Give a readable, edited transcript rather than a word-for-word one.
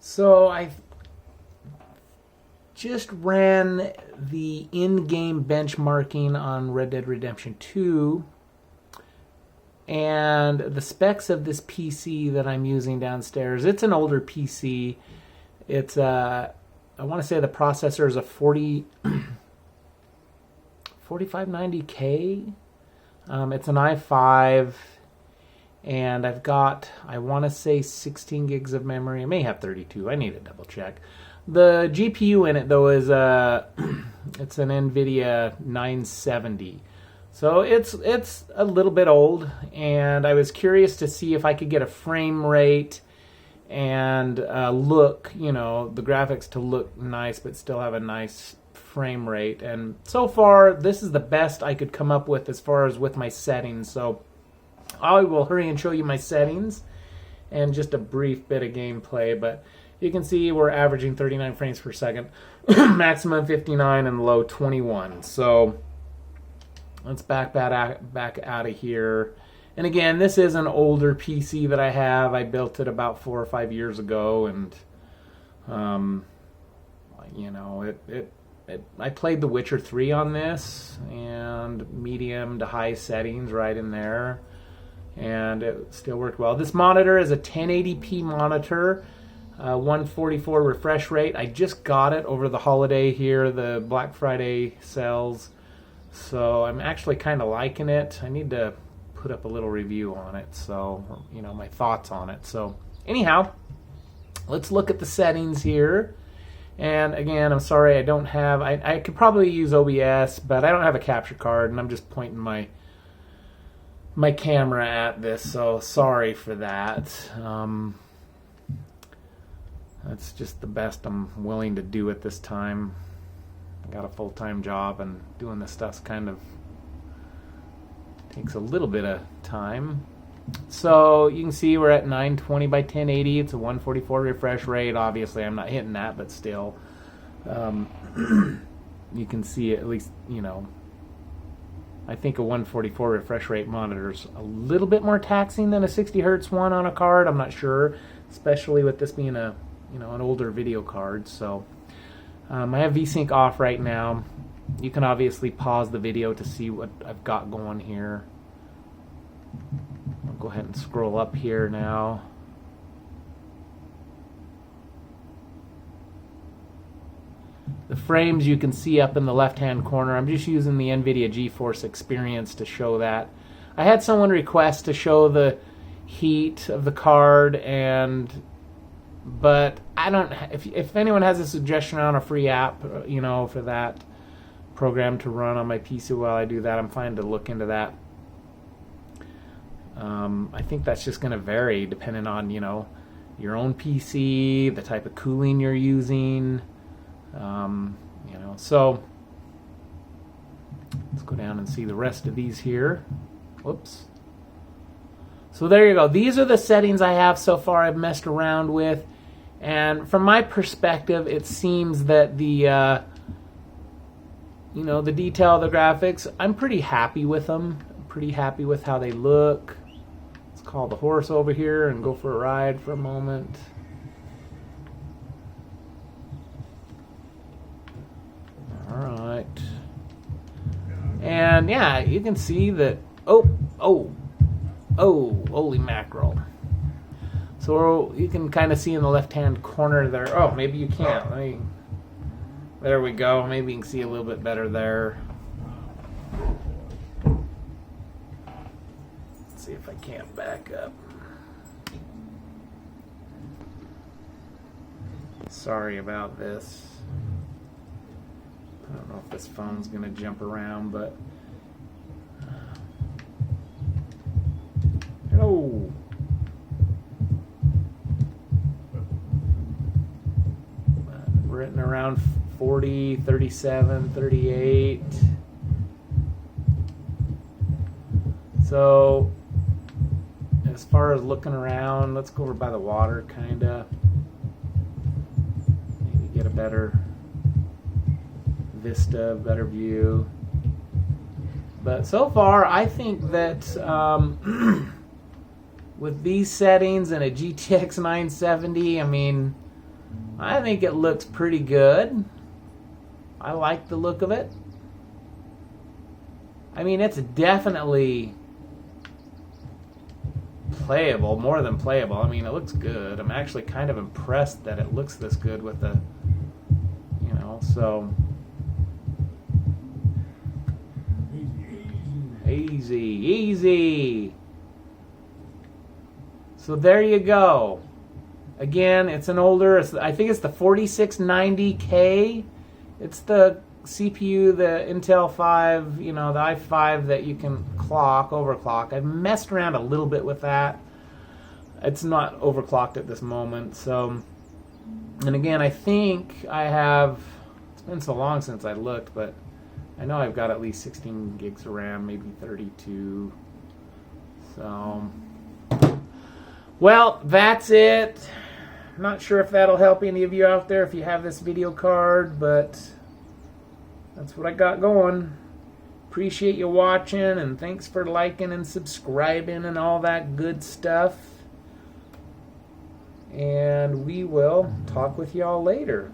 So I just ran the in-game benchmarking on Red Dead Redemption 2, and the specs of this PC that I'm using downstairs, it's an older PC. It's I want to say the processor is a 4590K. It's an i5, and I've got, I want to say 16 gigs of memory. I may have 32. I need to double check. The GPU in it, though, is it's an NVIDIA 970. So it's a little bit old, and I was curious to see if I could get a frame rate and look, you know, the graphics to look nice but still have a nice frame rate. And so far, this is the best I could come up with as far as with my settings. So I will hurry and show you my settings and just a brief bit of gameplay, but you can see we're averaging 39 frames per second, maximum 59 and low 21. So let's back out of here. And again, this is an older PC that I have. I built it about 4 or 5 years ago, and you know, I played The Witcher 3 on this, and medium to high settings right in there, and it still worked well. This monitor is a 1080p monitor. 144 refresh rate. I just got it over the holiday here, the Black Friday sales. So I'm actually kind of liking it. I need to put up a little review on it, so, you know, my thoughts on it. So anyhow, let's look at the settings here. And again, I'm sorry I don't have, I could probably use OBS, but I don't have a capture card, and I'm just pointing my camera at this, so sorry for that. That's just the best I'm willing to do at this time. I got a full-time job, and doing this stuff kind of takes a little bit of time. So you can see we're at 920 by 1080. It's a 144 refresh rate. Obviously, I'm not hitting that, but still, you can see at least, you know, I think a 144 refresh rate monitor is a little bit more taxing than a 60 hertz one on a card. I'm not sure, especially with this being a, you know, an older video card. So I have VSync off right now. You can obviously pause the video to see what I've got going here. I'll go ahead and scroll up here now. The frames you can see up in the left-hand corner. I'm just using the NVIDIA GeForce Experience to show that. I had someone request to show the heat of the card, but I don't. If anyone has a suggestion on a free app, you know, for that program to run on my PC while I do that, I'm fine to look into that. I think that's just going to vary depending on, you know, your own PC, the type of cooling you're using, you know. So let's go down and see the rest of these here. Whoops. So there you go. These are the settings I have so far I've messed around with. And from my perspective, it seems that the, you know, the detail of the graphics, I'm pretty happy with them. I'm pretty happy with how they look. Let's call the horse over here and go for a ride for a moment. All right. And yeah, you can see that, oh, holy mackerel. So you can kind of see in the left-hand corner there. Oh, maybe you can't. There we go. Maybe you can see a little bit better there. Let's see if I can't back up. Sorry about this. I don't know if this phone's going to jump around, but... Hello. Written around 40, 37, 38. So, as far as looking around, let's go over by the water, kind of. Maybe get a better vista, better view. But so far, I think that with these settings and a GTX 970, I mean, I think it looks pretty good. I like the look of it. I mean, it's definitely playable, more than playable. I mean, it looks good. I'm actually kind of impressed that it looks this good with the, you know, so. Easy, easy. So there you go. Again, it's an older, I think it's the 4690K. It's the CPU, the Intel 5, you know, the i5 that you can overclock. I've messed around a little bit with that. It's not overclocked at this moment. So, and again, I think I have, it's been so long since I looked, but I know I've got at least 16 gigs of RAM, maybe 32. So, well, that's it. I'm not sure if that'll help any of you out there if you have this video card, but that's what I got going. Appreciate you watching, and thanks for liking and subscribing and all that good stuff. And we will talk with y'all later.